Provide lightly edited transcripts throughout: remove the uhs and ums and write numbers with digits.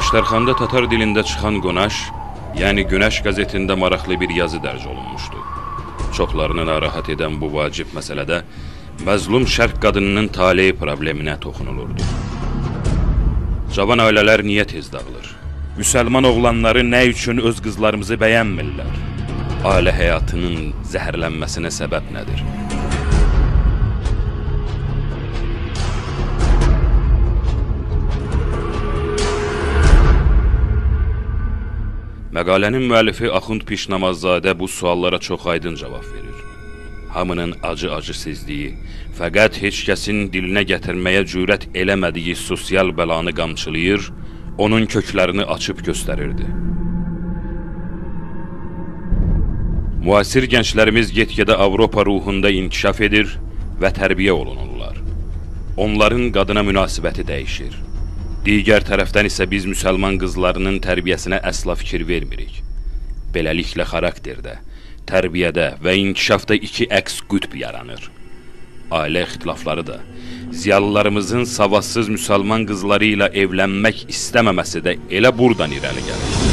Əştərxanda tatar dilində çıxan Qonaş, yəni Günəş qəzetində maraqlı bir yazı dərc olunmuşdu. Çoxlarını narahat edən bu vacib məsələdə məzlum şərq qadınının taleyi probleminə toxunulurdu. Cavan ailələr niyə tez dağılır? Müsəlman oğlanları nə üçün öz qızlarımızı bəyənmirlər? Ailə həyatının zəhərlənməsinə səbəb nədir? Məqalənin müəllifi Axund Pişnamazzadə bu suallara çox aydın cavab verir. Hamının acı-acı sezdiyi, fəqət heç kəsin dilinə gətirməyə cürət eləmədiyi sosial bəlanı qamçılayır, onun köklərini açıb göstərirdi. Müasir gənclərimiz get-gedə Avropa ruhunda inkişaf edir və tərbiyə olunurlar. Onların qadına münasibəti dəyişir. Digər tərəfdən isə biz müsəlman qızlarının tərbiyəsinə əsla fikir vermirik. Beləliklə xarakterdə, tərbiyədə və inkişafda iki əks qütb yaranır. Ailə ixtilafları da, ziyalılarımızın savadsız müsəlman qızları ilə evlənmək istəməməsi də elə buradan irəli gəlir.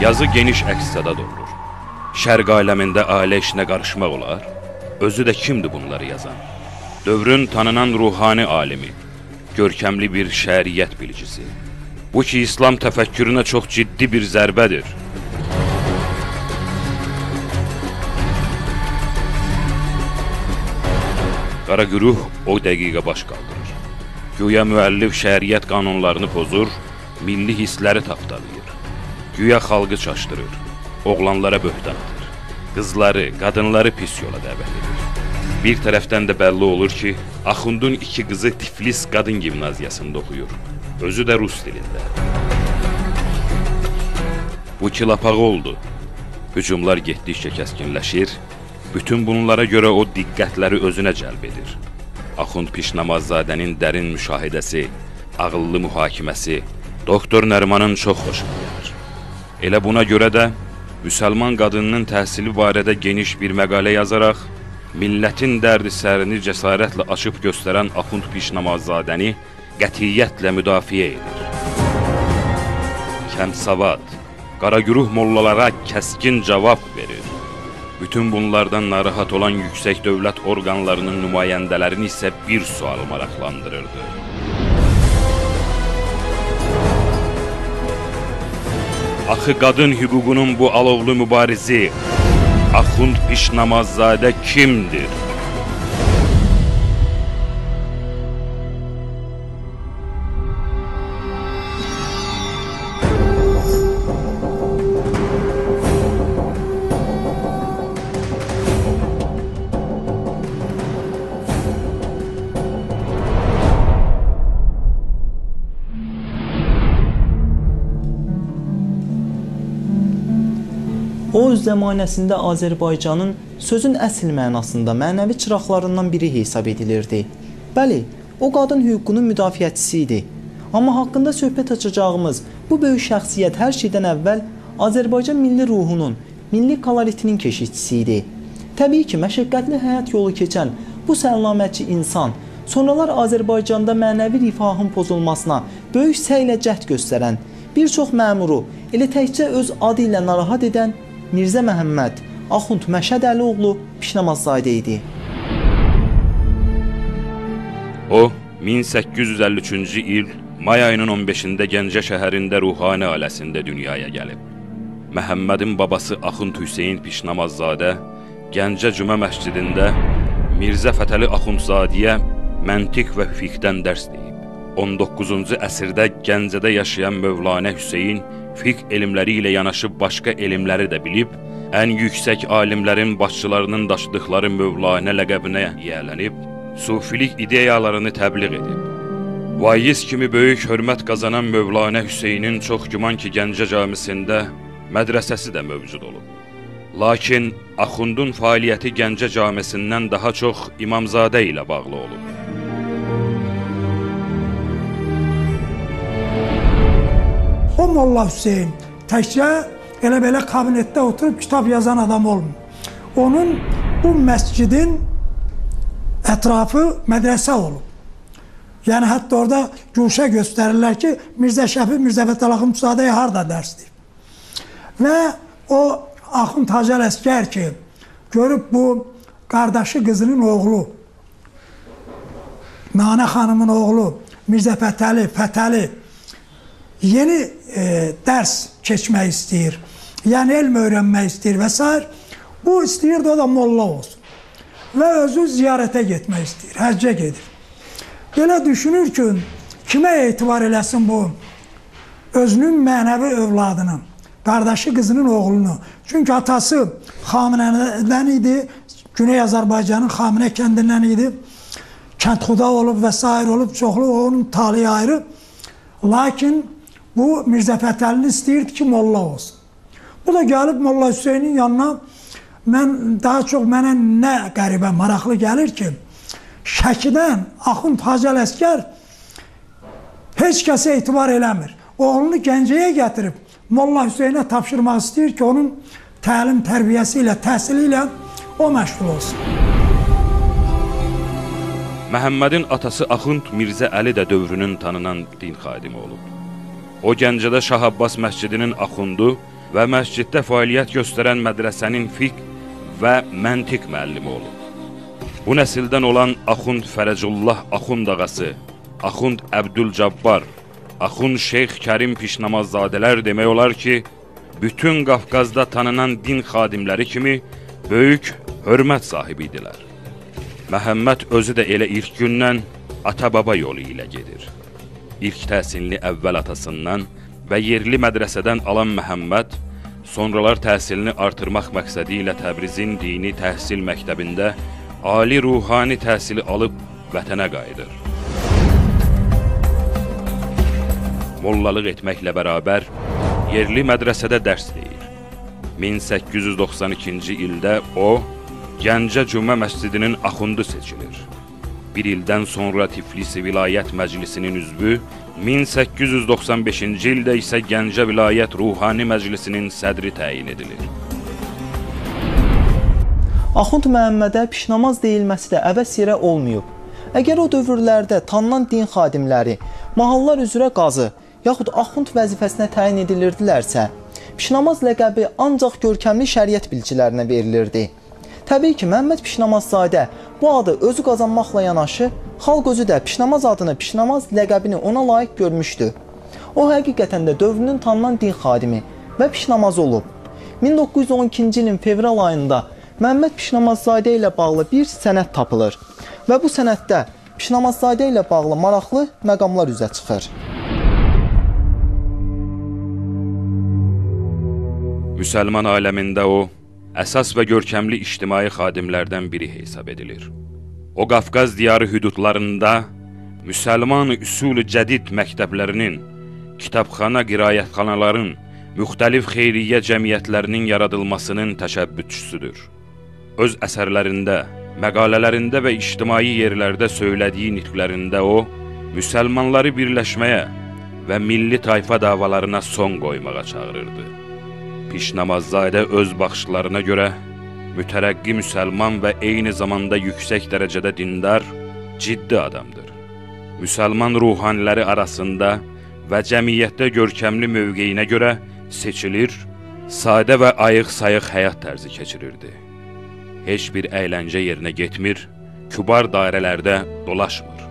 Yazı geniş əks-səda doğurur. Şərq aləmində ailə işinə qarışmaq olar. Özü də kimdir bunları yazan? Dövrün tanınan ruhani alimi, görkəmli bir şəriət bilicisi. Bu ki, İslam təfəkkürünə çox ciddi bir zərbədir. Qara güruh o dəqiqə baş qaldırır. Güya müəllif şəriət qanunlarını pozur, milli hissləri tapdalayır. Güya xalqı çaşdırır, oğlanlara böhtan atır, qızları, qadınları pis yola dəvət edir. Bir tərəfdən də bəlli olur ki, Axundun iki qızı Tiflis qadın gimnaziyasında oxuyur, özü də rus dilində. Bu ki, lapağı oldu. Hücumlar getdikcə kəskinləşir, bütün bunlara görə o diqqətləri özünə cəlb edir. Axund Pişnamazzadənin dərin müşahidəsi, ağıllı mühakiməsi, Doktor Nərimanın çox xoşuna gəlir. Elə buna görə də müsəlman qadınının təhsili barədə geniş bir məqalə yazaraq, millətin dərdi sərini cəsarətlə açıb göstərən Axund Pişnamazzadəni qətiyyətlə müdafiə edir. Kəmsavad, qaragüruh mollalara kəskin cavab verir. Bütün bunlardan narahat olan yüksək dövlət orqanlarının nümayəndələrini isə bir sual maraqlandırırdı. Axı qadın hüququnun bu alovlu mübarizi Axund Pişnamazzadə kimdir? O öz zəmanəsində Azərbaycanın sözün əsl mənasında mənəvi çıraqlarından biri hesab edilirdi. Bəli, o qadın hüququnun müdafiəçisi idi. Amma haqqında söhbət açacağımız bu böyük şəxsiyyət hər şeydən əvvəl Azərbaycan milli ruhunun, milli koloritinin keşikçisi idi. Təbii ki, məşəqqətli həyat yolu keçən bu səlamətçi insan, sonralar Azərbaycanda mənəvi rifahın pozulmasına böyük səylə cəhd göstərən, bir çox məmuru elə təkcə öz adı ilə narahat edən Mirzə Məhəmməd Axund Məşəd Əlioğlu Pişnamazzadə idi. O, 1853-cü il may ayının 15-də Gəncə şəhərində ruhani ailəsində dünyaya gəlib. Məhəmmədin babası Axund Hüseyn Pişnamazzadə Gəncə Cümə məscidində Mirzə Fətəli Axundzadiyə məntiq və fiqhdən dərs deyib. 19-cu əsrdə Gəncədə yaşayan Mövlanə Hüseyn fiqh elmləri ilə yanaşıb başqa elmləri də bilib, ən yüksək alimlərin başçılarının daşıdıqları Mövlanə ləqəbinə yiyələnib, sufilik ideyalarını təbliğ edib. Vaiz kimi böyük hörmət qazanan Mövlanə Hüseynin çox güman ki, Gəncə camisində mədrəsəsi də mövcud olub. Lakin Axundun fəaliyyəti Gəncə camisindən daha çox İmamzadə ilə bağlı olub. O Molla Hüseyin təkcə elə belə kabinetdə oturub kitab yazan adam olmur. Onun bu məscidin ətrafı mədrəsə olub. Yəni hətta orada güşə göstərirlər ki, Mirzə Şəfi, Mirzə Fətəli Axundzadəyə harda dərs deyib. Və o Axund Hacı Ələsgər ki, görüb bu qardaşı qızının oğlu, Nanə xanımın oğlu, Mirzə Fətəli yeni dərs keçmək istəyir, yəni elm öyrənmək istəyir və s. Bu istəyirdi o da molla olsun və özü ziyarətə getmək istəyir, həccə gedir. Belə düşünür ki, kimə etibar eləsin bu özünün mənəvi övladını, qardaşı qızının oğlunu. Çünki atası Xaminədən idi, Güney Azərbaycanın Xaminə kəndindən idi. Kəndxuda olub və s. olub, çoxlu onun taliyi ayrı. Lakin bu Mirzə Fətəlini istəyirdi ki, molla olsun. Bu da gəlib Molla Hüseynin yanına, daha çox mənə nə qəribə, maraqlı gəlir ki, Şəkidən Axund Hacı Ələsgər heç kəsə etibar eləmir. Oğlunu Gəncəyə gətirib Molla Hüseynə tapşırmaq istəyir ki, onun təlim, tərbiyəsi ilə, təhsili ilə o məşğul olsun. Məhəmmədin atası Axund Mirzə Əli də dövrünün tanınan din xadimi olub. O Gəncədə Şah Abbas məscidinin axundu və məsciddə fəaliyyət göstərən mədrəsənin fiqh və məntiq müəllimi olub. Bu nəsildən olan Axund Fərəcullah Axund ağası, Axund Əbdülcabbar, Axund Şeyx Kərim Pişnamazzadələr demək olar ki, bütün Qafqazda tanınan din xadimləri kimi böyük hörmət sahibi idilər. Məhəmməd özü də elə ilk gündən ata-baba yolu ilə gedir. İlk təhsilini əvvəl atasından və yerli mədrəsədən alan Məhəmməd, sonralar təhsilini artırmaq məqsədi ilə Təbrizin dini təhsil məktəbində ali ruhani təhsili alıb vətənə qayıdır. Mollalıq etməklə bərabər yerli mədrəsədə dərs deyir. 1892-ci ildə o, Gəncə Cümə məscidinin axundu seçilir. Bir ildən sonra Tiflis Vilayət Məclisinin üzvü, 1895-ci ildə isə Gəncə Vilayət Ruhani Məclisinin sədri təyin edilir. Axund Məhəmmədə pişnamaz deyilməsi də əbəs yerə olmayıb. Əgər o dövrlərdə tanınan din xadimləri mahallar üzrə qazı, yaxud axund vəzifəsinə təyin edilirdilərsə, pişnamaz ləqəbi ancaq görkəmli şəriət bilgilərinə verilirdi. Təbii ki, Məhəmməd Pişnamazzadə bu adı özü qazanmaqla yanaşı, xalq özü də Pişnamaz adını, Pişnamaz ləqəbini ona layiq görmüşdü. O həqiqətən də dövrünün tanınan din xadimi və pişnamazı olub. 1912-ci ilin fevral ayında Məhəmməd Pişnamazzadə ilə bağlı bir sənəd tapılır və bu sənəddə Pişnamazzadə ilə bağlı maraqlı məqamlar üzə çıxır. Müsəlman aləmində o, əsas və görkəmli ictimai xadimlərdən biri hesab edilir. O, Qafqaz diyarı hüdudlarında müsəlman üsul-u cədid məktəblərinin, kitabxana qiraətxanaların, müxtəlif xeyriyyə cəmiyyətlərinin yaradılmasının təşəbbüsçüsüdür. Öz əsərlərində, məqalələrində və ictimai yerlərdə söylədiyi nitqlərində o, müsəlmanları birləşməyə və milli tayfa davalarına son qoymağa çağırırdı. Pişnamazzadə öz baxışlarına görə mütərəqqi müsəlman və eyni zamanda yüksək dərəcədə dindar, ciddi adamdır. Müsəlman ruhaniləri arasında və cəmiyyətdə görkəmli mövqeyinə görə seçilir, sadə və ayıq-sayıq həyat tərzi keçirirdi. Heç bir əyləncə yerinə getmir, kübar dairələrdə dolaşmır.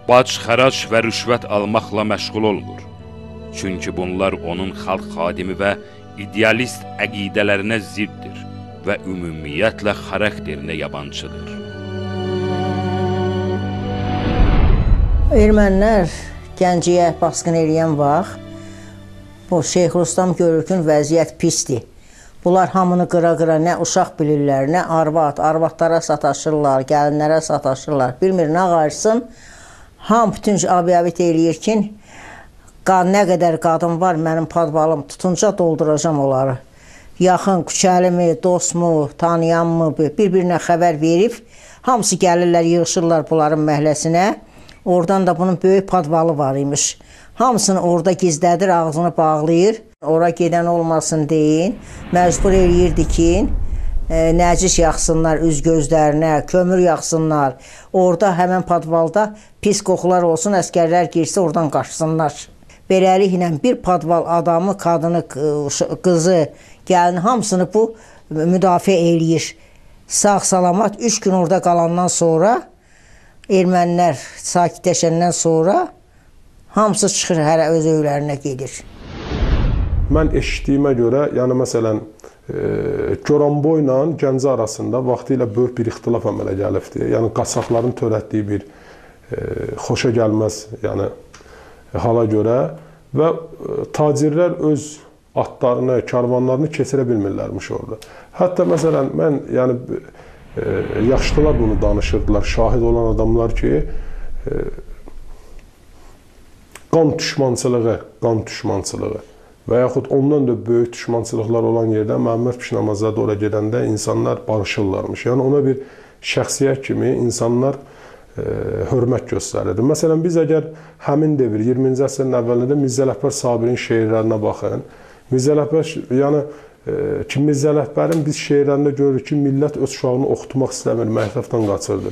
Bac, xərac və rüşvət almaqla məşğul olmur. Çünki bunlar onun xalq xadimi və idealist əqidələrinə ziddir və ümumiyyətlə xarakterinə yabancıdır. Ermənilər Gəncəyə basqın eləyən vaxt, bu Şeyx Rustam görür ki, vəziyyət pisdir. Bunlar hamını qıra-qıra nə uşaq bilirlər, nə arvadlara sataşırlar, gəlinlərə sataşırlar. Bilmir, nə qarşısın, ham bütün abiyabit eləyir ki, nə qədər qadın var, mənim padvalım tutunca dolduracam onları. Yaxın, küçəlimi, dostmu, tanıyanmı, bir-birinə xəbər verib, hamısı gəlirlər, yığışırlar bunların məhləsinə. Oradan da bunun böyük padvalı var imiş. Hamısını orada gizlədir, ağzını bağlayır. Ora gedən olmasın deyin. Məcbur eləyirdi ki, nəcis yaxsınlar üz gözlərinə, kömür yaxsınlar. Orada həmən padvalda pis qoxular olsun, əskərlər girsə oradan qaçsınlar. Beləliklə bir padval adamı, qadını, qızı, gəlini hamısını bu müdafiə eləyir. Sağ-salamat 3 gün orada qalandan sonra, ermənilər sakitləşəndən sonra hamısı çıxır, hərə öz evlərinə gedir. Mən eşitdiyimə görə, yəni məsələn, Goranboy ilə Gəncə arasında vaxtilə böyük bir ixtilaf əmələ gəlibdir. Yəni qaçaqların törətdiyi bir xoşa gəlməz, yəni hala görə və tacirlər öz atlarını, karvanlarını keçirə bilmirlərmiş orada. Hətta məsələn, mən yəni yaşlılar bunu danışırdılar, şahid olan adamlar ki, qan düşmançılığı və yaxud ondan da böyük düşmançılıqlar olan yerdə Məhəmməd Pişnamazadə ora gedəndə insanlar barışırlarmış. Yəni ona bir şəxsiyyət kimi insanlar hörmət göstərirdi. Məsələn, biz əgər həmin devr, 20-ci əsrin əvvəlində Mirzə Ələkbər Sabirin şeirlərinə baxın. Mirzə Ələkbər, yəni ki, Mirzə Ələkbərin biz şeirlərində görürük ki, millət öz uşağını oxutmaq istəmir, məktəbdən qaçırdı.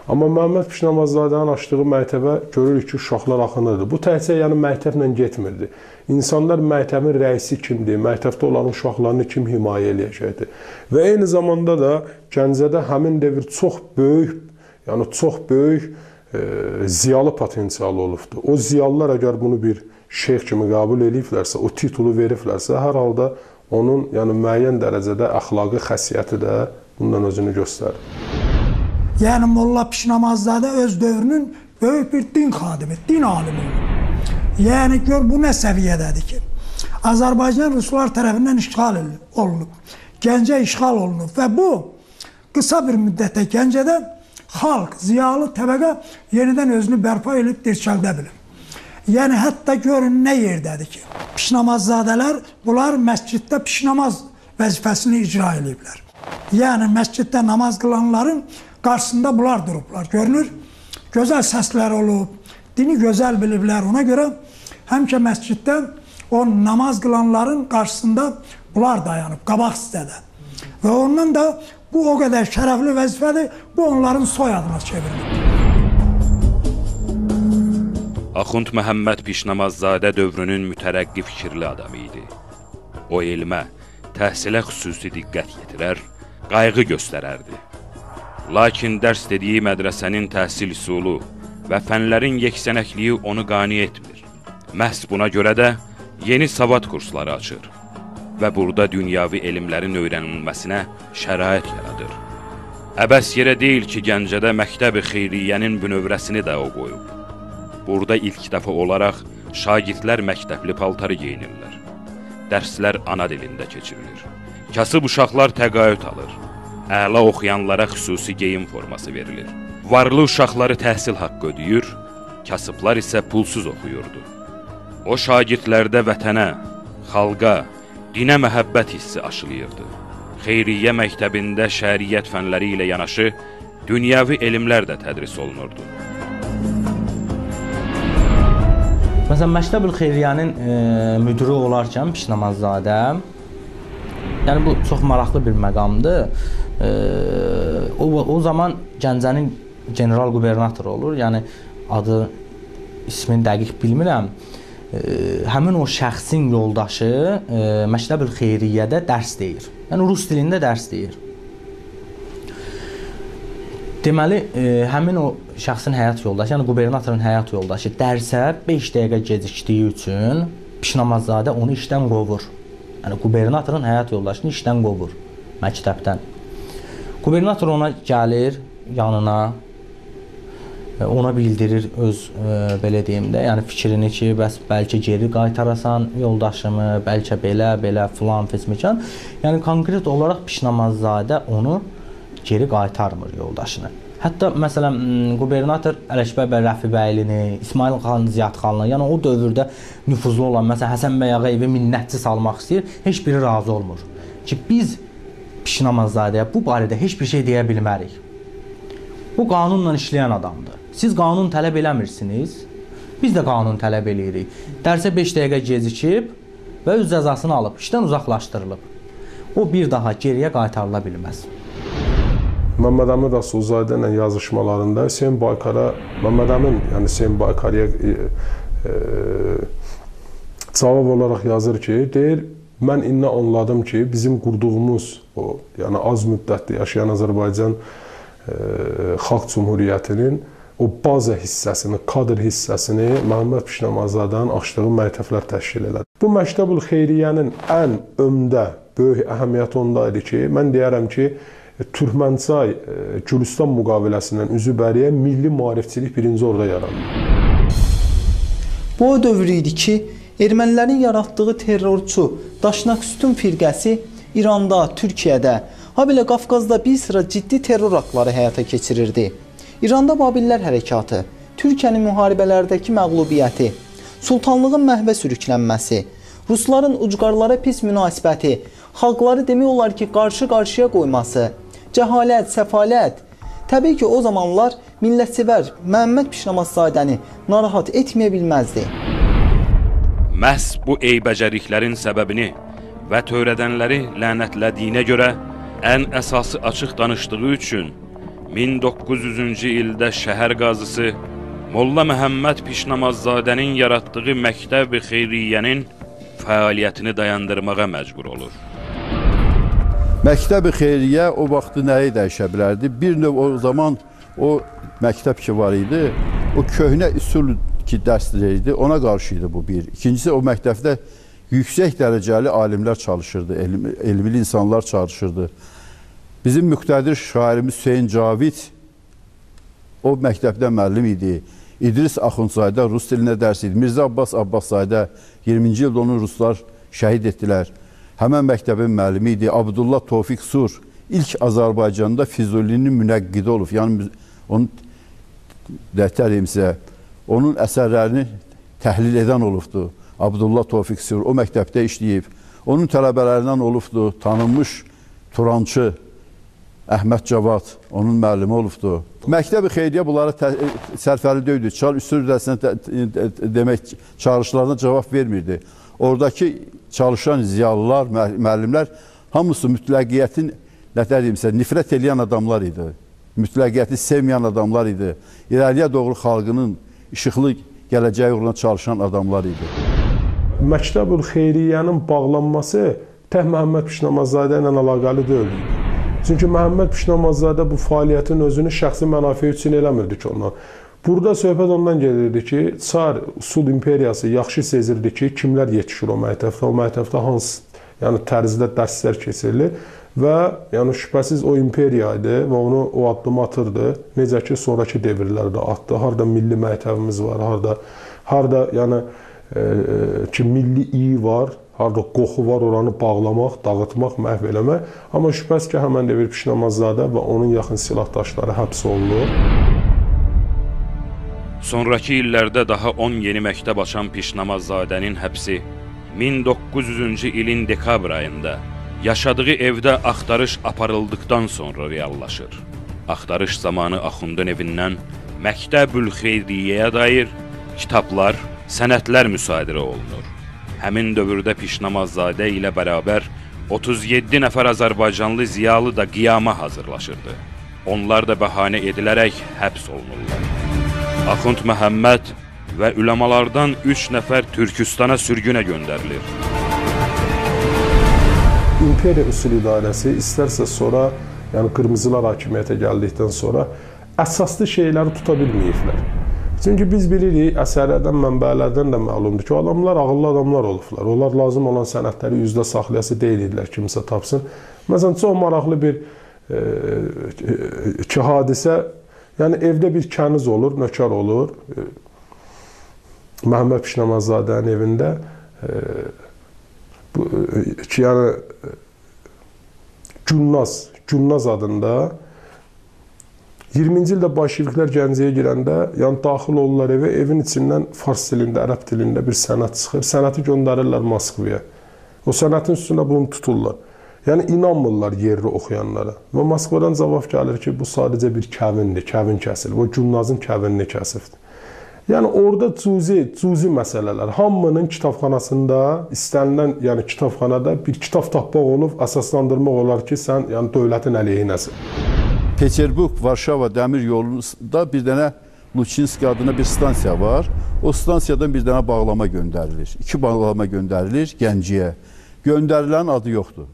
Amma Məhəmməd Pişnamazadənin açdığı məktəbə görürük ki, uşaqlar axınırdı. Bu təhsil yəni məktəblə getmirdi. İnsanlar məktəbin rəisi kimdir, məktəbdə olan uşaqlarını kim himayə eləyəcəkdir. Və eyni zamanda da Gəncədə həmin devr çox böyük ziyalı potensialı olubdur. O ziyalılar əgər bunu bir şeyx kimi qəbul ediblərsə, o titulu veriblərsə, hər halda onun yəni müəyyən dərəcədə əxlaqi xəssiyyəti də bundan özünü göstərir. Yəni Molla Pişnamazadə öz dövrünün böyük bir din xadimi, din alimi olub. Yəni gör bu nə səviyyədədir ki, Azərbaycan Ruslar tərəfindən işğal olunub, Gəncə işğal olunub və bu qısa bir müddətdə Gəncədə xalq, ziyalı təbəqə yenidən özünü bərpa edib dirçəldə bilir. Yəni hətta görün nə yerdədir ki, Pişnamazadələr bunlar məsciddə pişnamaz vəzifəsini icra ediblər. Yəni məsciddə namaz qılanların qarşısında bunlar durublar. Görünür, gözəl səslər olub, dini gözəl biliblər. Ona görə həmişə məsciddə o namaz qılanların qarşısında bunlar dayanıb, qabaq hissədə. Və ondan da bu o qədər şərəfli vəzifədir, bu onların soyadına çevrilir. Axund Məhəmməd Pişnamazadə dövrünün mütərəqqi fikirli adamı idi. O elmə, təhsilə xüsusi diqqət yetirər, qayğı göstərərdi. Lakin dərs dediyi mədrəsənin təhsil üsulu və fənlərin yeksənəkliyi onu qane etmir. Məhz buna görə də yeni savad kursları açır və burada dünyavi elmlərin öyrənilməsinə şərait yaradır. Əbəs yerə deyil ki, Gəncədə Məktəb-i Xeyriyyənin bünövrəsini də o qoyub. Burada ilk dəfə olaraq şagirdlər məktəbli paltarı geyinirlər. Dərslər ana dilində keçirilir. Kasıb uşaqlar təqaüd alır. Əla oxuyanlara xüsusi geyim forması verilir. Varlı uşaqları təhsil haqqı ödəyir, kasıblar isə pulsuz oxuyurdu. O şagirdlərdə vətənə, xalqa, dinə məhəbbət hissi aşılayırdı. Xeyriyyə məktəbində şəriət fənləri ilə yanaşı, dünyəvi elmlər də tədris olunurdu. Məsələn, Məktəb-ül Xeyriyyənin müdürü olarkən Pişnamazadə, yəni bu çox maraqlı bir məqamdır. O zaman Gəncənin general qubernatoru olur, yəni adı, ismini dəqiq bilmirəm. Həmin o şəxsin yoldaşı Məktəb-ül Xeyriyyədə dərs deyir. Yəni rus dilində dərs deyir. Deməli, həmin o şəxsin həyat yoldaşı, yəni qubernatorun həyat yoldaşı dərsə 5 dəqiqə gecikdiyi üçün Pişnamazadə onu işdən qovur. Yəni qubernatorun həyat yoldaşını işdən qovur məktəbdən. Qubernator ona gəlir yanına, ona bildirir öz belə deyim də, yəni fikrini ki, bəs bəlkə geri qaytarasan yoldaşımı, bəlkə belə filan fismikan. Yəni konkret olaraq Pişnamazadə onu geri qaytarmır yoldaşını. Hətta məsələn qubernator Ələkbər bəy Rəfibəylini, İsmail xan Ziyadxanlı, yəni o dövrdə nüfuzlu olan məsələn Həsən bəy Ağayevi minnətçi salmaq istəyir, heç biri razı olmur ki, biz Pişnamazadəyə bu barədə heç bir şey deyə bilmərik. Bu qanunla işləyən adamdır. Siz qanun tələb eləmirsiniz, Biz də qanun tələb eləyirik. Dərsə 5 dəqiqə gecikib və öz cəzasını alıb, işdən uzaqlaşdırılıb. O bir daha geriyə qaytarıla bilməz. Məmməd Əmin Rasulzadə ilə yazışmalarında Hüseyn Baykara, Məmməd Əmin, yəni Hüseyn Baykarıya cavab olaraq yazır ki, deyir, mən indi anladım ki, bizim qurduğumuz o, yəni az müddətli yaşayan Azərbaycan Xalq Cumhuriyyətinin o baza hissəsini, kadr hissəsini Məhəmməd Pişnamazadənin açdığı məktəblər təşkil elədi. Bu Məktəbül Xeyriyyənin ən ömdə, böyük əhəmiyyəti onda idi ki, mən deyərəm ki, Türkmənçay Gülüstan müqaviləsindən üzübəriyə milli maarifçilik birinci orada yarandı. Bu o dövr idi ki, ermənilərin yaratdığı terrorçu Daşnaqüstün firqəsi İranda, Türkiyədə, habelə Qafqazda bir sıra ciddi terror aktları həyata keçirirdi. İranda Babillər hərəkatı, Türkiyənin müharibələrdəki məğlubiyyəti, sultanlığın məhvə sürüklənməsi, Rusların ucqarlara pis münasibəti, xalqları demək olar ki, qarşı-qarşıya qoyması, cəhalət, səfalət. Təbii ki, o zamanlar millətsevər Məhəmməd Pişnamazadəni narahat etməyə bilməzdi. Məhz bu eybəcərliklərin səbəbini və törədənləri lənətlədiyinə görə ən əsası açıq danışdığı üçün 1900-cü ildə şəhər qazısı Molla Məhəmməd Pişnamazadənin yaratdığı Məktəb-i Xeyriyyənin fəaliyyətini dayandırmağa məcbur olur. Məktəb-i Xeyriyyə o vaxtı nəyi dəyişə bilərdi? Bir növ o zaman o məktəb ki var idi, o köhnə üsul ki dərs deyirdi, ona qarşı idi bu bir. İkincisi, o məktəbdə yüksək dərəcəli alimlər çalışırdı, elmli insanlar çalışırdı. Bizim müqtədir şairimiz Hüseyn Cavid o məktəbdə müəllim idi. İdris Axundzadə rus dilinə dərs idi. Mirzə Abbas Abbaszadə 20-ci ildə onu ruslar şəhid etdilər. Həmən məktəbin müəllimi idi. Abdullah Tofiq Sur ilk Azərbaycanda Füzulinin münəqqidi olub. Yəni onun dəyərlərimizə onun əsərlərini təhlil edən olubdu. Abdullah Tofiq Sur o məktəbdə işləyib. Onun tələbələrindən olubdu. Tanınmış Turançı Əhməd Cavad onun müəllimi olubdu. Məktəb-i Xeyriyyə bunlara sərfəli döydü. Üstün rüdəsinə demək çağrışlarına cavab vermirdi. Oradakı çalışan ziyalılar, müəllimlər hamısı mütləqiyyətin nifrət edən adamlar idi. Mütləqiyyəti sevməyən adamlar idi. İrəliyə doğru xalqının işıqlı gələcəyi uğruna çalışan adamlar idi. Məktəbül Xeyriyyənin bağlanması tək Məhəmməd Pişnamazadə ilə əlaqəli deyildi. Çünki Məhəmməd Pişnamazadə bu fəaliyyətin özünü şəxsi mənafi üçün eləmirdi ki ondan. Burada söhbət ondan gelirdi ki, Çar Usul İmperiyası yaxşı sezirdi ki, kimlər yetişir o məktəbdə hansı tərzdə dərslər keçirilir və şübhəsiz o imperiya idi və onu o addımı atırdı. Necə ki, sonraki devirlərdə atdı. Harada milli məktəbimiz var, harada ki, milli iyi var, harada qoxu var, oranı bağlamaq, dağıtmaq, məhv eləmək. Amma şübhəsiz ki, həmən devir Pişnamazadə və onun yaxın silahdaşları həbs olunur. Sonraki illərdə daha 10 yeni məktəb açan Pişnamazadənin həbsi 1900-cü ilin dekabr ayında yaşadığı evdə axtarış aparıldıqdan sonra reallaşır. Axtarış zamanı Axundun evindən Məktəbül Xeyriyyəyə dair kitablar, sənədlər müsadirə olunur. Həmin dövrdə Pişnamazadə ilə bərabər 37 nəfər Azərbaycanlı ziyalı da qiyama hazırlaşırdı. Onlar da bəhanə edilərək həbs olunurlar. Axund Məhəmməd və üləmalardan 3 nəfər Türkistana sürgünə göndərilir. İmperiya Usul İdarəsi istərsə sonra, qırmızılar hakimiyyətə gəldikdən sonra əsaslı şeyləri tuta bilməyiblər. Çünki biz bilirik, əsərlərdən, mənbələrdən də məlumdur ki, o adamlar ağıllı adamlar olublar. Onlar lazım olan sənədləri üzdə saxlayası deyildirlər, kimsə tapsın. Məsələn, çox maraqlı bir hadisə, evdə bir kəniz olur, nökər olur. Məhəmməd Pişnamazadənin evində Gülnaz adında 20-ci ildə bolşeviklər Gəncəyə girəndə, daxil olurlar evə, evin içindən fars dilində, ərəb dilində bir sənət çıxır. Sənəti göndərirlər Moskvaya. O sənətin üstündə bunu tuturlar. İnanmırlar yerli oxuyanlara. Və Moskvadan cavab gəlir ki, bu sadəcə bir kəvindir, kəvin kəsilib. O Gülnazın kəvinini kəsibdir. Yəni orada cüzi məsələlər. Hamının kitabxanasında, istənilən, yəni kitabxanada bir kitab tapmaq olub, əsaslandırmaq olar ki, sən yəni dövlətin əleyhinəsin. Peterburq, Varşava dəmir yolunda bir dənə Luçinski adına bir stansiya var. O stansiyadan bir dənə bağlama göndərilir. 2 bağlama göndərilir Gəncəyə. Göndərilənin adı yoxdur.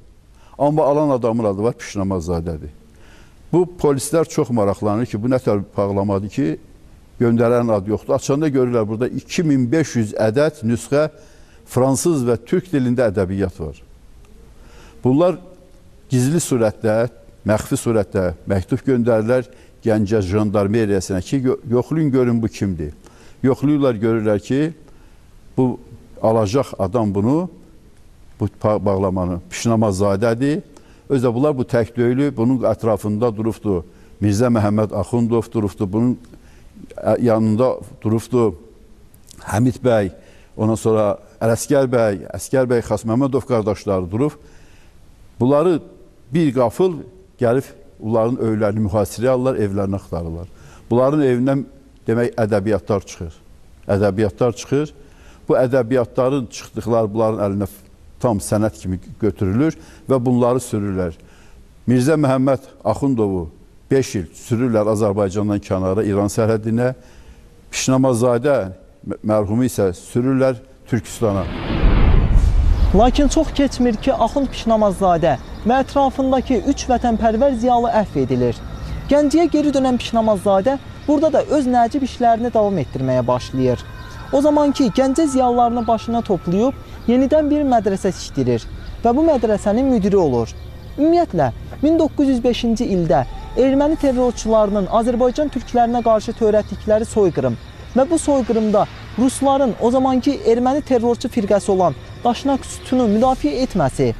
Amma alan adamın adı var, Pişnamazadədir. Bu polislər çox maraqlanır ki, bu nə tər bağlamadır ki, göndərənin adı yoxdur. Açanda görürlər, burada 2500 ədəd nüsxə fransız və türk dilində ədəbiyyat var. Bunlar gizli surətdə, məxfi surətdə məktub göndərirlər Gəncə jandarmeriyasına ki, yoxlayın görün bu kimdir. Yoxlayırlar, görürlər ki, bu alacaq adam bunu, bu bağlamanı Pişnamazadədir. Özdə bunlar bu tək döyülü, bunun ətrafında durubdur Mirzə Məhəmməd Axundov durubdur, bunun yanında durubdur Həmid bəy, ondan sonra Ələsgər bəy, Xas Məmmədov qardaşları durub. Bunları bir qafıl gəlib, onların öylərini mühasirəyə alırlar, evlərini axtarırlar. Bunların evindən demək ədəbiyyatlar çıxır. Ədəbiyyatlar çıxır. Bu ədəbiyyatların çıxdıqları bunların əlinə tam sənət kimi götürülür və bunları sürürlər. Mirzə Məhəmməd Axundovu 5 il sürürlər Azərbaycandan kənara, İran sərhədinə. Pişnamazadə mərhumu isə sürürlər Türkistana. Lakin çox keçmir ki, Axund Pişnamazadə və ətrafındakı 3 vətənpərvər ziyalı əhv edilir. Gəncəyə geri dönən Pişnamazadə burada da öz nəcib işlərini davam etdirməyə başlayır. O zamanki Gəncə ziyalılarını başına toplayıb yenidən bir mədrəsə tikdirir və bu mədrəsənin müdiri olur. Ümumiyyətlə, 1905-ci ildə erməni terrorçularının Azərbaycan türklərinə qarşı törətdikləri soyqırım və bu soyqırımda Rusların o zamanki erməni terrorçu firqəsi olan Daşnak sütunu müdafiə etməsi,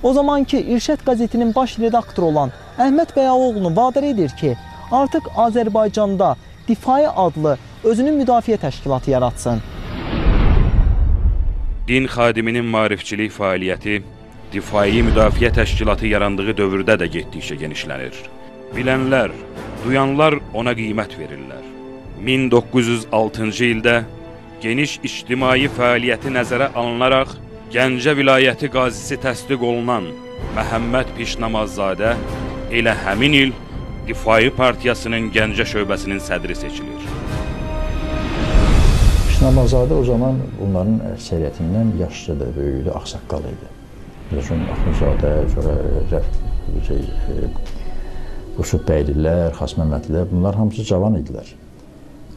o zamanki İrşad qəzetinin baş redaktoru olan Əhməd Bəyaoğlunu vadar edir ki, artıq Azərbaycanda Difai adlı özünün müdafiə təşkilatı yaratsın. Din xadiminin maarifçilik fəaliyyəti Difai müdafiə təşkilatı yarandığı dövrdə də getdikcə genişlənir. Bilənlər, duyanlar ona qiymət verirlər. 1906-cı ildə geniş ictimai fəaliyyəti nəzərə alınaraq Gəncə vilayəti qazisi təsdiq olunan Məhəmməd Pişnamazadə elə həmin il Difai Partiyasının Gəncə şöbəsinin sədri seçilir. Pişnamazadə o zaman bunların əksəriyyətindən yaşlıdır, böyüydü, ağsaqqal idi. Biliyorsun, Axundzadə, sonra Qusub bəylilər, Xas Məmmədlilər, bunlar hamısı cavan idilər.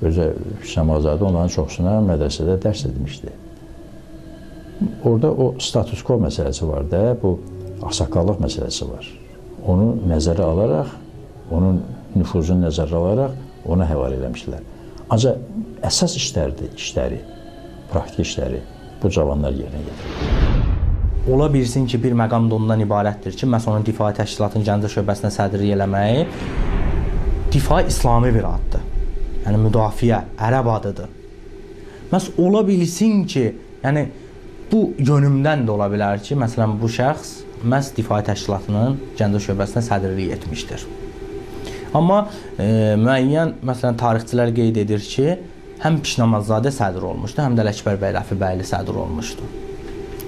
Özə Pişnamazadə onların çoxsuna mədrəsədə dərs edmişdi. Orada o status quo məsələsi var da, bu ağsaqqallıq məsələsi var. Onu nəzərə alaraq, onun nüfuzunu nəzərə alaraq ona həvalə eləmişdilər. Ancaq əsas işləri, praktik işləri bu cavanlar yerinə getirir. Ola bilsin ki, bir məqam da ondan ibarətdir ki, məhz onun Difai Təşkilatının Gəncə şöbəsinə sədrlik eləməyi Difai İslami bir addır. Yəni müdafiə, ərəb adıdır. Məhz ola bilsin ki, yəni bu yönümdən də ola bilər ki, məsələn bu şəxs məhz Difai Təşkilatının Gəncə şöbəsinə sədrlik etmişdir. Amma müəyyən, məsələn, tarixçilər qeyd edir ki, həm Pişnamazadə sədr olmuşdu, həm də Ələkbər bəy Rəfibəyli sədr olmuşdu.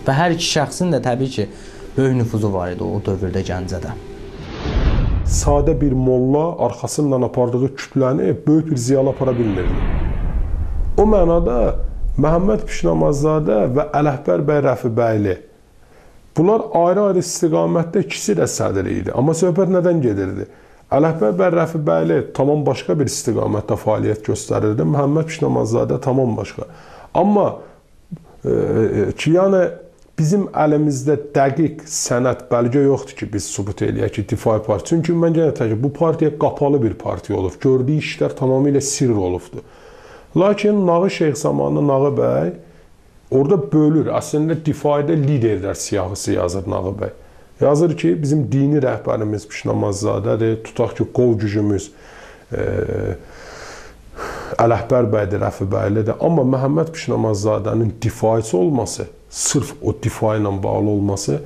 Və hər iki şəxsin də təbii ki, böyük nüfuzu var idi o dövrdə Gəncədə. Sadə bir molla arxasından apardığı kütləni böyük bir ziyalı apara bilmirdi. O mənada Məhəmməd Pişnamazadə və Ələkbər bəy Rəfibəyli bunlar ayrı-ayrı istiqamətdə ikisi də sədr idi. Amma söhbət nədən gedirdi? Ələkbər bəy Rəfibəyli tamam başqa bir istiqamətdə fəaliyyət göstərirdi. Məhəmməd Pişnamazadə tamam başqa. Amma ki, yəni bizim əlimizdə dəqiq sənəd, bəlgə yoxdur ki, biz sübut eləyək ki, Difai Partiya. Çünki mən yenə deyirəm ki, bu partiya qapalı bir partiya olub. Gördüyü işlər tamamilə sirr olubdur. Lakin Nağı Şeyx zamanı Nağı bəy orada bölür. Əslində Difaidə liderlər siyahısı yazır Nağı bəy. Yazır ki, bizim dini rəhbərimiz Pişnamazadədir. Tutaq ki, qol gücümüz Ələkbər bəydir, Rəfibəylidir. Amma Məhəmməd Pişnamazadənin difaisi olması, sırf o difa ilə bağlı olması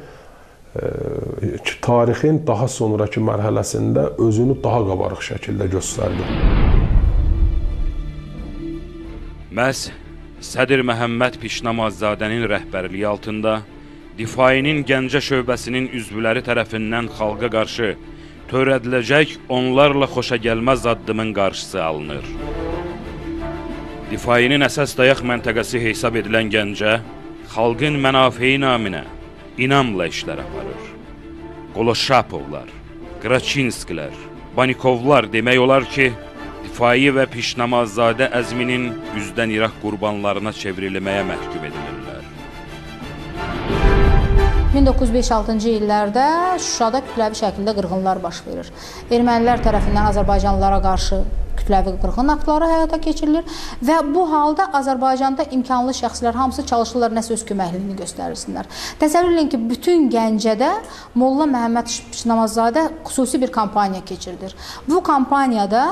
tarixin daha sonraki mərhələsində özünü daha qabarıq şəkildə göstərdi. Məhz Sədir Məhəmməd Pişnamazzadənin rəhbərliyi altında Difainin Gəncə şöbəsinin üzvləri tərəfindən xalqa qarşı törədiləcək onlarla xoşagəlməz addımın qarşısı alınır. Difainin əsas dayaq məntəqəsi hesab edilən Gəncə, xalqın mənafeyi naminə inamla işlər aparır. Qoloşapovlar, Qraçinskilər, Banikovlar demək olar ki, Difai və Pişnamazzadə əzminin üzdən İraq qurbanlarına çevrilməyə məhkum edilirlər. 1905-6-cı illərdə Şuşada kütləvi şəkildə qırğınlar baş verir. Ermənilər tərəfindən Azərbaycanlılara qarşı kütləvi qırğın aktları həyata keçirilir və bu halda Azərbaycanda imkanlı şəxslər hamısı çalışırlar nəsə öz köməkliyini göstərirsinlər. Təsəvvür edin ki, bütün Gəncədə Molla Məhəmməd Pişnamazzadə xüsusi bir kampaniya keçirilir. Bu kampaniyada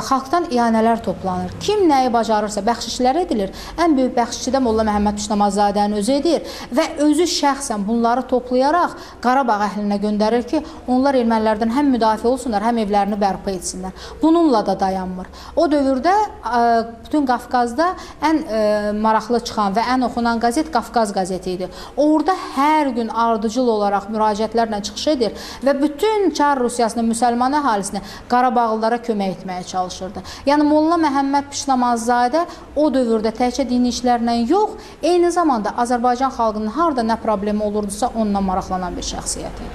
xalqdan iyanələr toplanır. Kim nəyi bacarırsa bəxşişlər edilir. Ən böyük bəxşişi də Molla Məhəmməd Pişnamazzadənin özü edir və özü şəxsən bunları toplayaraq Qarabağ əhlinə göndərir ki, onlar ermənilərdən həm müdafiə olsunlar, həm evlərini bərpa etsinlər. Bununla da dayanmır. O dövrdə bütün Qafqazda ən maraqlı çıxan və ən oxunan qəzet Qafqaz qəzeti idi. Orada hər gün ardıcıl olaraq müraciətlərlə çıxış edir və bütün Çar Rusiyasının müsəlman əhalisinə Qarabağlılara kömək etməyə çalışırdı. Yəni Molla Məhəmməd Pişnamazzadə o dövrdə təkcə dini işlərlə yox, eyni zamanda Azərbaycan xalqının harda nə problemi olurdusa onunla maraqlanan bir şəxsiyyət idi.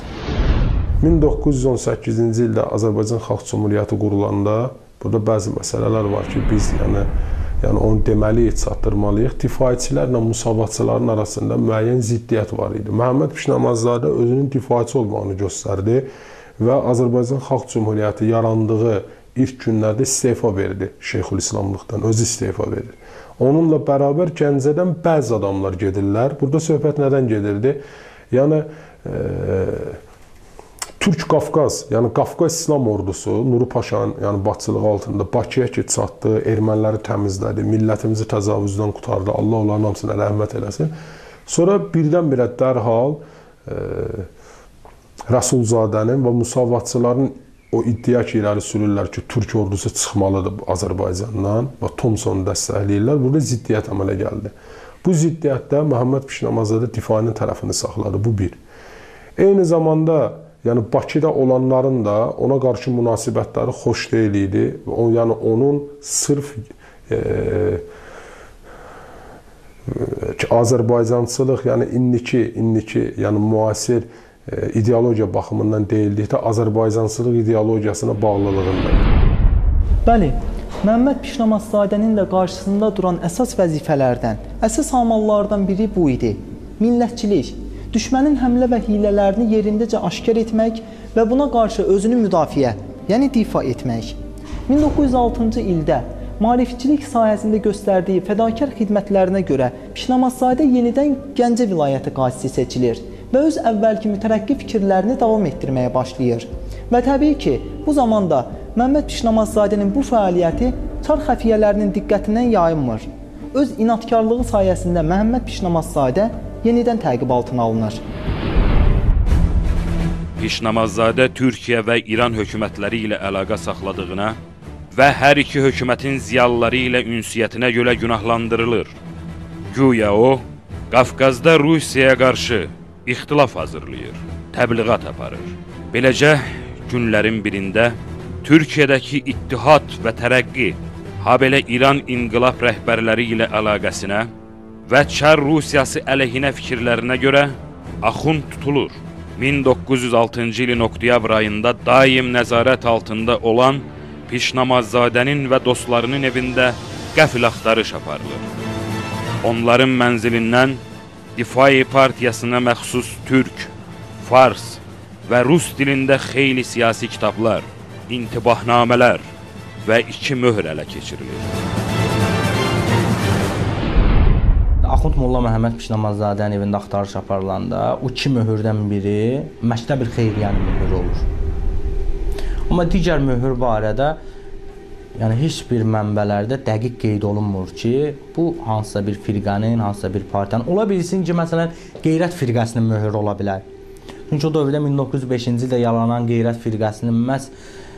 1918-ci ildə Azərbaycan Xalq Cümhuriyyəti qurulanda burada bəzi məsələlər var ki, biz yəni onu deməliyik, çatdırmalıyıq. Difaiçilərlə müsavatçıların arasında müəyyən ziddiyyət var idi. Məhəmməd Pişnamazzadə özünün difaiçi olmağını göstərdi və Azərbaycan Xalq Cümhuriyyəti yarandığı ilk günlərdə istefa verdi Şeyxülislamlıqdan, özü istefa verir. Onunla bərabər Gəncədən bəzi adamlar gedirlər. Burada söhbət nədən gedirdi? Yəni, Türk Qafqaz, yəni Qafqaz İslam ordusu Nuru Paşanın yəni başçılığı altında Bakıya ki çatdı, erməniləri təmizlədi, millətimizi təcavüzdən qurtardı, Allah onların hamısına rəhmət eləsin. Sonra birdən-birə dərhal Rəsulzadənin və müsavatçıların o iddia ki, irəli sürürlər ki, Türk ordusu çıxmalıdır Azərbaycandan və Thomsonu dəstəkləyirlər. Burada ziddiyyət əmələ gəldi. Bu ziddiyyətdə Məhəmməd Pişnamazzadə Difainin tərəfini saxladı. Bu bir. Eyni zamanda yəni Bakıda olanların da ona qarşı münasibətləri xoş deyil idi. Yəni onun sırf Azərbaycançılıq, yəni indiki, yəni müasir ideologiya baxımından deyildikdə Azərbaycançılıq ideologiyasına bağlılığında. Bəli, Məhəmməd Pişnamazzadənin də qarşısında duran əsas vəzifələrdən, əsas amallardan biri bu idi. Millətçilik, düşmənin həmlə və hilələrini yerindəcə aşkar etmək və buna qarşı özünü müdafiə, yəni difa etmək. 1906-cı ildə maarifçilik sahəsində göstərdiyi fədakar xidmətlərinə görə Pişnamazzadə yenidən Gəncə vilayəti qazisi seçilir və öz əvvəlki mütərəqqi fikirlərini davam etdirməyə başlayır. Və təbii ki, bu zamanda Məhəmməd Pişnamazzadənin bu fəaliyyəti Çar xəfiyyələrinin diqqətindən yayınmır. Öz inadkarlığı sayəsində Məhəmməd Pişnamazzadə yenidən təqib altına alınır. Pişnamazzadə Türkiyə və İran hökumətləri ilə əlaqə saxladığına və hər iki hökumətin ziyalıları ilə ünsiyyətinə görə günahlandırılır. Güya o, Qafqazda Rusiyaya qarşı ixtilaf hazırlayır, təbliğat aparır. Beləcə, günlərin birində Türkiyədəki İttihad və Tərəqqi, habelə İran inqilab rəhbərləri ilə əlaqəsinə və Çar Rusiyası əleyhinə fikirlərinə görə Axund tutulur. 1906-cı ilin oktyabr ayında daim nəzarət altında olan Pişnamazzadənin və dostlarının evində qəfil axtarış aparılır. Onların mənzilindən Difai partiyasına məxsus türk, fars və rus dilində xeyli siyasi kitablar, intibahnamələr və 2 möhr ələ keçirilir. Axund Molla Məhəmməd Pişnamazzadənin evində axtarış aparılanda o 2 möhürdən biri Məktəb-i Xeyriyyənin möhürü olur. Amma digər möhür barədə yəni heç bir mənbələrdə dəqiq qeyd olunmur ki, bu hansısa bir firqənin, hansısa bir partiyanın, ola bilsin ki, məsələn, Qeyrət firqəsinin möhürü ola bilər. Çünki o dövrdə 1905-ci ildə yalanan Qeyrət firqəsinin məhz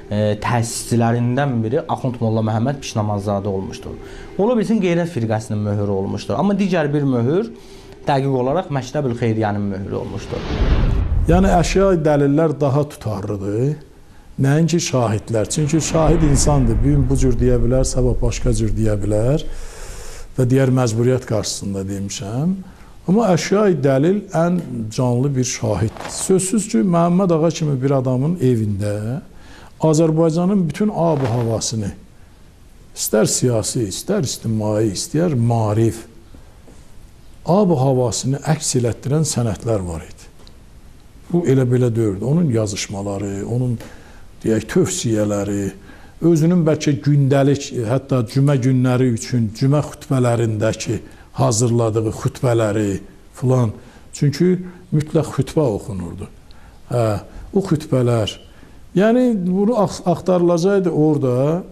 təsisçilərindən biri Axund Molla Məhəmməd Pişnamazzadə olmuşdur. Ola bilsin Qeyrət firqəsinin möhürü olmuşdur. Amma digər bir möhür dəqiq olaraq Məktəbül Xeyriyyənin möhürü olmuşdur. Yəni əşya dəlillər daha tutarlıdır. Nəinki şahidlər. Çünki şahid insandır. Bir gün bu cür deyə bilər, sabah başqa cür deyə bilər və digər məcburiyyət qarşısında demişəm. Amma əşya dəlil ən canlı bir şahiddir. Sözsüz ki, Məhəmməd ağa kimi bir adamın evində Azərbaycanın bütün ab-ı havasını, istər siyasi, istər ictimai, istər maarif, ab-ı havasını əks elətdirən sənətlər var idi. Bu elə-belə dövrdür. Onun yazışmaları, onun deyək, tövsiyələri, özünün bəlkə gündəlik, hətta cümə günləri üçün cümə xütbələrindəki hazırladığı xütbələri filan. Çünki mütləq xütbə oxunurdu. O xütbələr. Yəni, bunu axtarılacaqdı orada,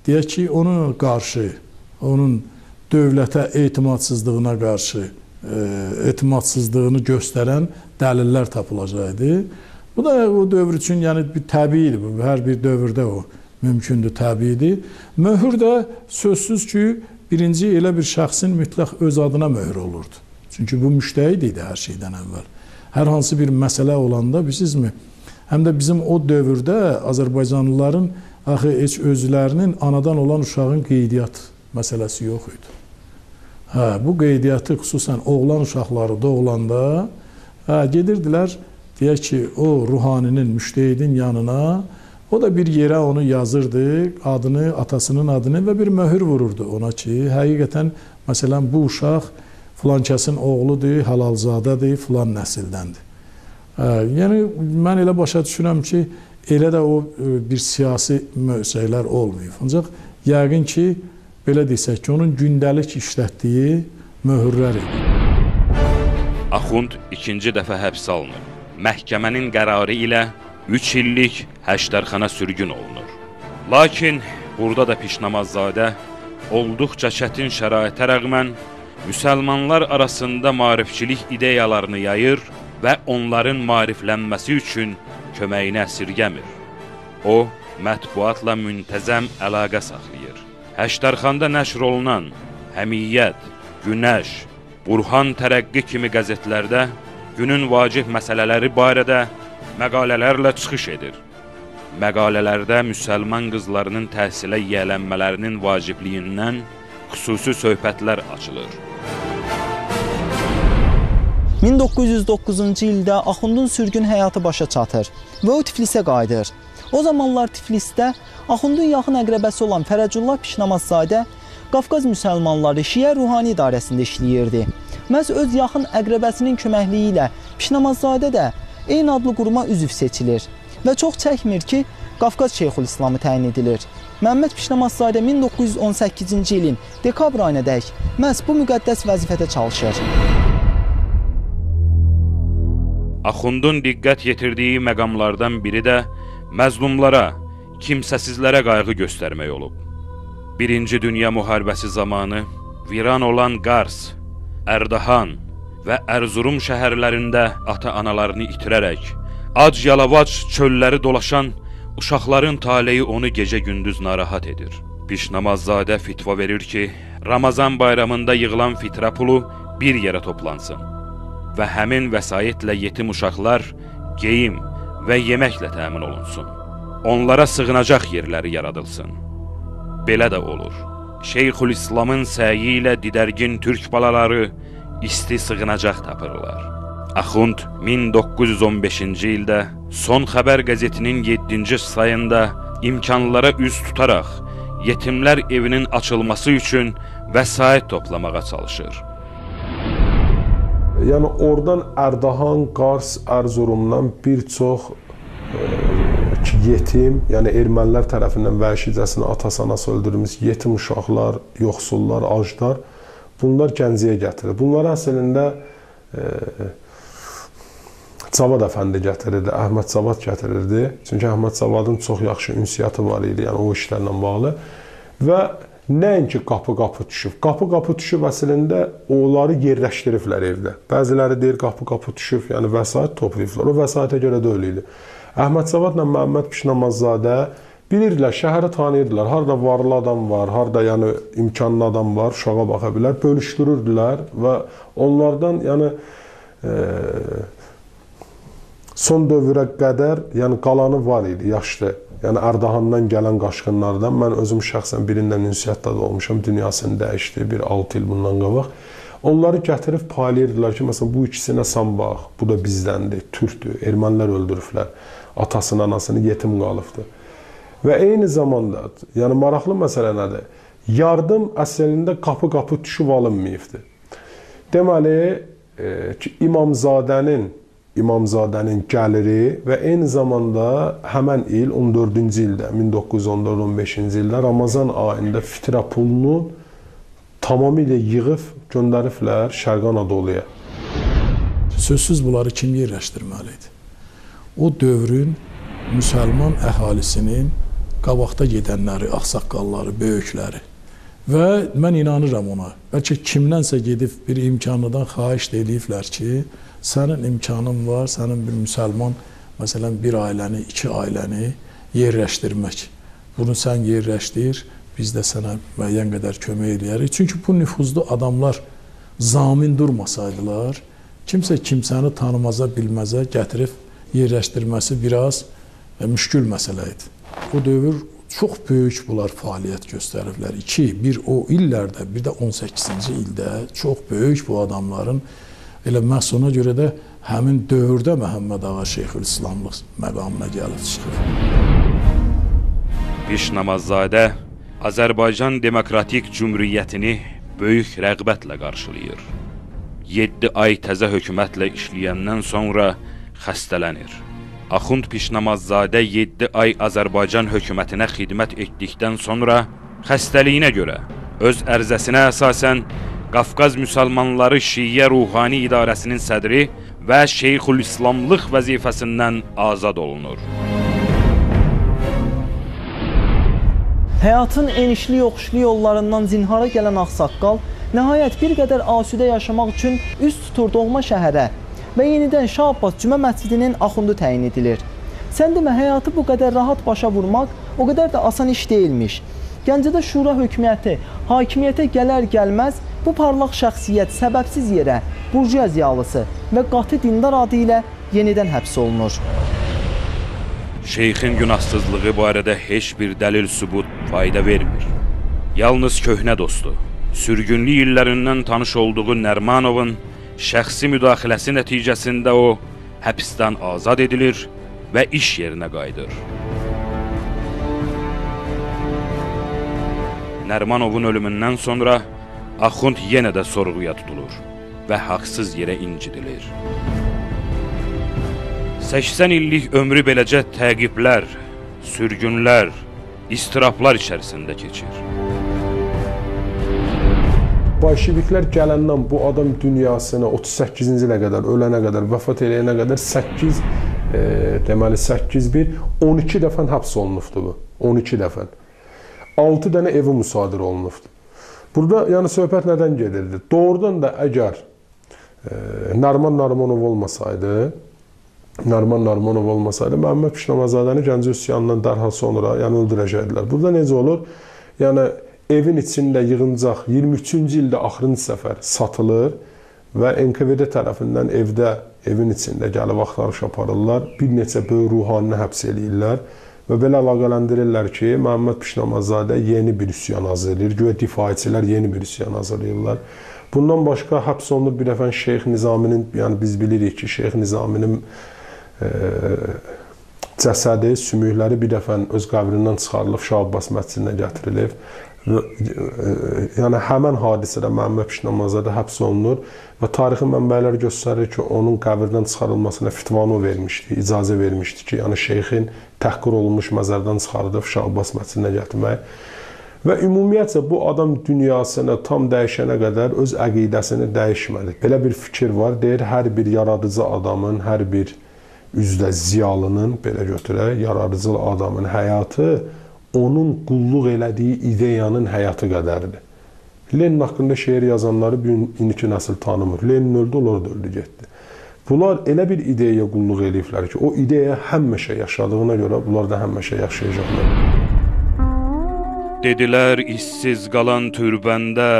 deyək ki, onun qarşı, onun dövlətə etimadsızlığına qarşı, etimadsızlığını göstərən dəlillər tapılacaqdı. Bu da o dövr üçün yəni təbiidir. Hər bir dövrdə o mümkündür, təbiidir. Möhür də sözsüz ki, birinci elə bir şəxsin mütləq öz adına möhür olurdu. Çünki bu müştəhid idi hər şeydən əvvəl. Hər hansı bir məsələ olanda, bilirsizmi? Həm də bizim o dövrdə Azərbaycanlıların axı heç özlərinin anadan olan uşağın qeydiyyat məsələsi yox idi. Bu qeydiyyatı xüsusən oğlan uşaqları doğulanda gedirdilər, deyək ki, o ruhaninin, müştəhidin yanına, o da bir yerə onu yazırdı, adını, atasının adını və bir möhür vururdu ona ki, həqiqətən, məsələn, bu uşaq filankəsin oğludur, halalzadədir, filan nəsildəndir. Yəni, mən elə başa düşürəm ki, elə də o bir siyasi şeylər olmayıb. Ancaq yəqin ki, belə desək ki, onun gündəlik işlətdiyi möhürlər idi. Axund ikinci dəfə həbs alınır. Məhkəmənin qərarı ilə 3 illik həşdərxana sürgün olunur. Lakin burada da Pişnamazzadə olduqca çətin şəraitə rəğmən müsəlmanlar arasında maarifçilik ideyalarını yayır və onların maariflənməsi üçün köməyini əsirgəmir. O, mətbuatla müntəzəm əlaqə saxlayır. Həşdərxanda nəşr olunan Həmiyyət, Günəş, Burhan Tərəqqi kimi qəzetlərdə günün vacib məsələləri barədə məqalələrlə çıxış edir. Məqalələrdə müsəlman qızlarının təhsilə yiyələnmələrinin vacibliyindən xüsusi söhbətlər açılır. 1909-cu ildə Axundun sürgün həyatı başa çatır və o Tiflisə qayıdır. O zamanlar Tiflisdə Axundun yaxın əqrəbəsi olan Fərəcullah Pişnamazzadə Qafqaz müsəlmanları Şiə Ruhani İdarəsində işləyirdi. Məhz öz yaxın əqrəbəsinin köməkliyi ilə Pişnamazzadə də eyni adlı quruma üzv seçilir və çox çəkmir ki, Qafqaz Şeyxülislamı təyin edilir. Məhəmməd Pişnamazzadə 1918-ci ilin dekabr ayınadək məhz bu müqəddəs vəzifədə çalışır. Axundun diqqət yetirdiyi məqamlardan biri də məzlumlara, kimsəsizlərə qayğı göstərmək olub. Birinci Dünya Müharibəsi zamanı viran olan Qars, Ərdahan və Ərzurum şəhərlərində ata-analarını itirərək, ac-yalavac çölləri dolaşan uşaqların taleyi onu gecə-gündüz narahat edir. Pişnamazzadə fitva verir ki, Ramazan bayramında yığılan fitrə pulu bir yerə toplansın və həmin vəsaitlə yetim uşaqlar geyim və yeməklə təmin olunsun. Onlara sığınacaq yerləri yaradılsın. Belə də olur. Şeyxülislamın səyi ilə didərgin türk balaları isti sığınacaq tapırlar. Axund 1915-ci ildə Son Xəbər qəzetinin 7-ci sayında imkanlara üz tutaraq yetimlər evinin açılması üçün vəsait toplamağa çalışır. Yəni oradan Ərdahan, Qars, Ərzurumdan bir çox yetim, yəni ermənilər tərəfindən vəhşicəsinə ata-anası öldürülmüş yetim uşaqlar, yoxsullar, aclar, bunlar Gəncəyə gətirir. Bunları əslində Cavad əfəndi gətirirdi, Əhməd Cavad gətirirdi. Çünki Əhməd Cavadın çox yaxşı ünsiyyəti var idi, yəni o işlərlə bağlı. Və nəinki qapı-qapı düşüb. Qapı-qapı düşüb əslində onları yerləşdiriblər evdə. Bəziləri deyir qapı-qapı düşüb, yəni vəsait toplayıblar. O vəsaitə görə də öyle idi. Əhməd Cavadla Məhəmməd Pişnamazzadə bilirdilər, şəhəri tanıyırdılar. Harda varlı adam var, harda yəni imkanlı adam var, uşağa baxa bilər, bölüşdürürdülər və onlardan yəni son dövrə qədər yəni qalanı var idi, yaşlı. Yəni Ardahandan gələn qaçqınlardan mən özüm şəxsən birindən ünsiyyətdə də olmuşam, dünyasını dəyişdi bir 6 il bundan qabaq. Onları gətirib paylayırdılar ki, məsələn bu ikisinə sən bax, bu da bizdəndir, türkdür, ermənilər öldürüblər, atasını, anasını yetim qalıbdır. Və eyni zamanda, yəni maraqlı məsələ nədir? Yardım əslində qapı-qapı düşüb alınmayıbdır. Deməli ki, İmamzadənin gəliri və eyni zamanda həmən il 14-cü ildə, 1914-15-ci ildə Ramazan ayında fitrə pulunu tamamilə yığıb göndəriblər Şərqi Anadoluya. Sözsüz bunları kim yerləşdirməlidir? O dövrün müsəlman əhalisinin qabaqda gedənləri, ağsaqqalları, böyükləri. Və mən inanıram ona. Bəlkə kimdənsə gedib bir imkanlıdan xahiş ediblər ki, sənin imkanın var, sənin bir müsəlman, məsələn, bir ailəni, 2 ailəni yerləşdirmək. Bunu sən yerləşdir, biz də sənə müəyyən qədər kömək eləyərik. Çünki bu nüfuzlu adamlar zamin durmasaydılar, kimsə kimsəni tanımaza, bilməzə gətirib yerləşdirməsi biraz müşkül məsələ idi. O dövr çox böyük bunlar fəaliyyət göstəriblər. Bir o illərdə, bir də 18-ci ildə çox böyük bu adamların elə məhz ona görə də həmin dövrdə Məhəmməd Ağa Şeyxülislamlıq məqamına gəlib çıxır. Pişnamazzadə Azərbaycan Demokratik Cümhuriyyətini böyük rəğbətlə qarşılayır. 7 ay təzə hökumətlə işləyəndən sonra xəstələnir. Axund Pişnamazzadə 7 ay Azərbaycan hökumətinə xidmət etdikdən sonra xəstəliyinə görə öz ərizəsinə əsasən Qafqaz Müsəlmanları Şiyə Ruhani İdarəsinin sədri və Şeyxülislamlıq vəzifəsindən azad olunur. Həyatın enişli yoxuşlu yollarından zinhara gələn ağsaqqal nəhayət bir qədər asudə yaşamaq üçün üst tutur doğma şəhərə və yenidən Şah Abbas Cümə məscidinin axundu təyin edilir. Sən demə, həyatı bu qədər rahat başa vurmaq o qədər də asan iş deyilmiş. Gəncədə şura hökuməti hakimiyyətə gələr-gəlməz bu parlaq şəxsiyyət səbəbsiz yerə burjuya ziyalısı və qatı dindar adı ilə yenidən həbs olunur. Şeyxin günahsızlığı barədə heç bir dəlil-sübut fayda vermir. Yalnız köhnə dostu, sürgünlü illərindən tanış olduğu Nərmanovun şəxsi müdaxiləsi nəticəsində o həbsdən azad edilir və iş yerinə qayıdır. Nərmanovun ölümündən sonra Axund yenə də sorğuya tutulur və haqsız yerə incidilir. 80 illik ömrü beləcə təqiblər, sürgünlər, istiraplar içərisində keçir. Bolşeviklər gələndən bu adam dünyasına 38-ci ilə qədər, ölənə qədər, vəfat eləyənə qədər 12 dəfən həbs olunubdur bu. 12 dəfən. 6 dənə evi müsadir olunubdur. Burada yəni söhbət nədən gedirdi? Doğrudan da əgər Nərman Narmanov olmasaydı, Məhəmməd Pişnamazadəni Gəncə üsyanından dərhal sonra yəni öldürəcəkdilər. Burada necə olur? Yəni evin içində yığıncaq 23-cü ildə axırıncı səfər satılır və NKVD tərəfindən evin içində gəlib axtarış aparırlar. Bir neçə böyük ruhanini həbs eləyirlər və belə əlaqələndirirlər ki, Məhəmməd Pişnamazadə yeni bir üsyan hazırlayır. Güya difaiçilər yeni bir üsyan hazırlayırlar. Bundan başqa həbs olunur bir dəfə Şeyx Nizaminin, yəni biz bilirik ki, Şeyx Nizaminin cəsədi, sümükləri bir dəfə öz qəbrindən çıxarılıb Şah Abbas məscidinə gətirilib. Yəni həmən hadisədə Məhəmməd Pişnamazadə həbs olunur və tarixi mənbələr göstərir ki, onun qəbirdən çıxarılmasına fitvanı vermişdi, icazə vermişdi ki, yəni şeyxin təhqir olunmuş məzərdən çıxarılıb Şah Abbas məscidinə gətirmək. Və ümumiyyətcə bu adam dünyasını tam dəyişənə qədər öz əqidəsini dəyişmədi. Belə bir fikir var, deyir, hər bir yaradıcı adamın, hər bir üzdə ziyalının, belə götürək, yaradıcı adamın həyatı onun qulluq elədiyi ideyanın həyatı qədərdir. Lenin haqqında şeir yazanları bir indiki nəsil tanımır. Lenin öldü, onlar da öldü, getdi. Bunlar elə bir ideyaya qulluq eləyiblər ki, o ideya həmişə yaşadığına görə bunlar da həmişə yaşayacaqlar. Dedilər işsiz qalan türbəndə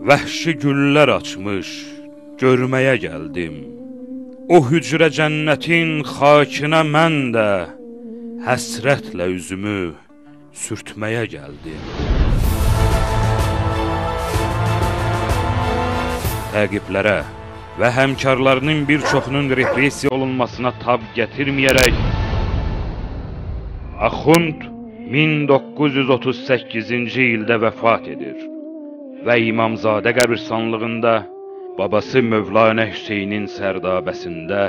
vəhşi güllər açmış, görməyə gəldim. O hücrə cənnətin xakinə mən də həsrətlə üzümü sürtməyə gəldim. Təqiblərə və həmkarlarının bir çoxunun repressiya olunmasına tab gətirməyərək Axund 1938-ci ildə vəfat edir və İmamzadə qəbirstanlığında babası Mövlana Hüseynin sərdabəsində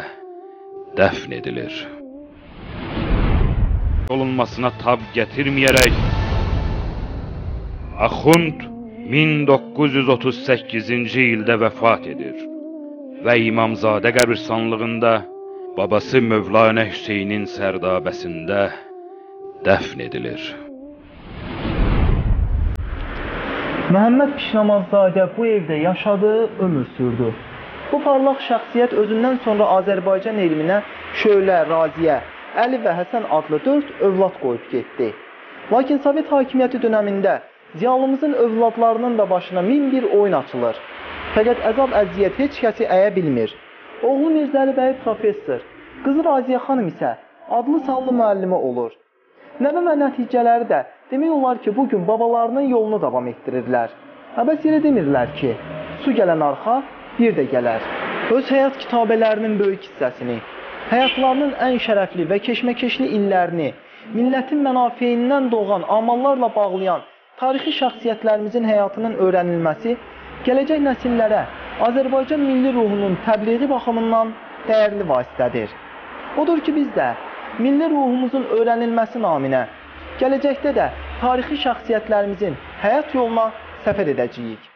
dəfn edilir. Olunmasına tab gətirməyərək Axund 1938-ci ildə vəfat edir və İmamzadə qəbirstanlığında babası Mövlana Hüseynin sərdabəsində dəfn edilir. Məhəmməd Pişnamazzadə bu evdə yaşadı, ömür sürdü. Bu parlaq şəxsiyyət özündən sonra Azərbaycan elminə Şölə, Raziyə, Əli və Həsən adlı 4 övlad qoyub getdi. Lakin Sovet hakimiyyəti dönəmində ziyalımızın övladlarının da başına min bir oyun açılır. Fəqət əzab-əziyyət heç kəsi əyə bilmir. Oğlu Mirzəli bəy professor, qızı Raziyə xanım isə adlı sanlı müəllimə olur. Nəvə və nəticələri də demək olar ki, bugün babalarının yolunu davam etdirirlər. Əbəs yerə demirlər ki, su gələn arxa bir də gələr. Öz həyat kitabələrinin böyük hissəsini, həyatlarının ən şərəfli və keşməkeşli illərini, millətin mənafiyindən doğan amallarla bağlayan tarixi şəxsiyyətlərimizin həyatının öyrənilməsi gələcək nəsillərə Azərbaycan milli ruhunun təbliği baxımından dəyərli vasitədir. Odur ki, biz də milli ruhumuzun öyrənilməsi naminə gələcəkdə də tarixi şəxsiyyətlərimizin həyat yoluna səfər edəcəyik.